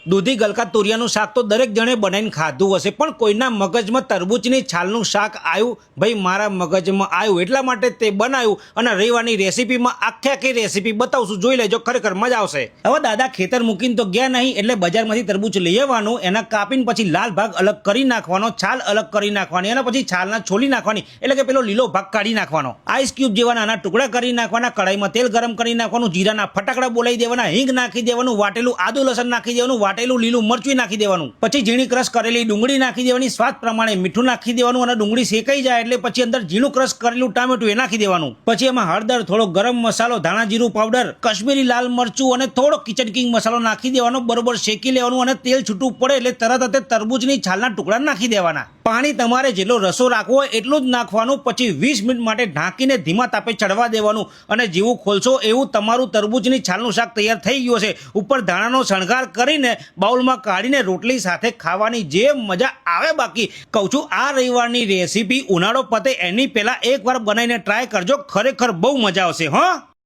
દૂધી ગલકા તુરિયાનું શાક તો દરેક જણે બનાવીને ખાધું હશે, પણ કોઈના મગજમાં તરબૂચની છાલનું શાક આવ્યું. ભાઈ મારા મગજમાં આવ્યું, એટલા માટે તે બનાવ્યું અને રવિવારની રેસીપીમાં આખી રેસીપી બતાવશું, જોઈ લેજો, ખરેખર મજા આવશે. હવે દાદા ખેતર મૂકીને તો ગયા નહીં, એટલે બજારમાંથી તરબૂચ લઈ આવવાનું, એના કાપીને પછી લાલ ભાગ અલગ કરી નાખવાનો, છાલ અલગ કરી નાખવાની, અને પછી છાલના છોલી નાખવાની, એટલે કે પેલો લીલો ભાગ કાઢી નાખવાનો. આઈસ ક્યુબ જેવા નાના ટુકડા કરી નાખવાના, કડાઈમાં તેલ ગરમ કરી નાખવાનું, જીરાના ફટાકડા બોલાવી દેવાના, હિંગ નાખી દેવાનું, વાટેલું આદુ લસણ નાખી દેવાનું, વાટેલું લીલું મરચું નાખી દેવાનું, પછી ઝીણી ક્રશ કરેલી ડુંગળી નાખી દેવાની, સ્વાદ પ્રમાણે મીઠું નાખી દેવાનું, અને ડુંગળી શેકાઈ જાય એટલે પછી અંદર ઝીણું ક્રશ કરેલું ટામેટું એ નાખી દેવાનું. પછી એમાં હળદર, થોડો ગરમ મસાલો, ધાણા જીરું પાવડર, કશ્મીરી લાલ મરચું અને થોડો કિચન કિંગ મસાલો નાખી દેવાનો, બરોબર શેકી લેવાનું, અને તેલ છૂટું પડે એટલે તરત જ તરબૂચની છાલના ટુકડા નાખી દેવાના. પાણી તમારે જેટલો રસો રાખવો હોય એટલું જ નાખવાનું. પછી 20 મિનિટ માટે ઢાંકીને ધીમા તાપે ચડવા દેવાનું, અને જેવું ખોલશો એવું તમારું તરબૂચની છાલનું શાક તૈયાર થઈ ગયું છે. ઉપર ધાણાનો શણગાર કરીને બાઉલમાં કાઢીને રોટલી સાથે ખાવાની જે મજા આવે. બાકી કહું છું, આ રવિવારની રેસીપી ઉનાળો પતે એની પહેલા એકવાર બનાવીને ટ્રાય કરજો, ખરેખર બહુ મજા આવશે. હા.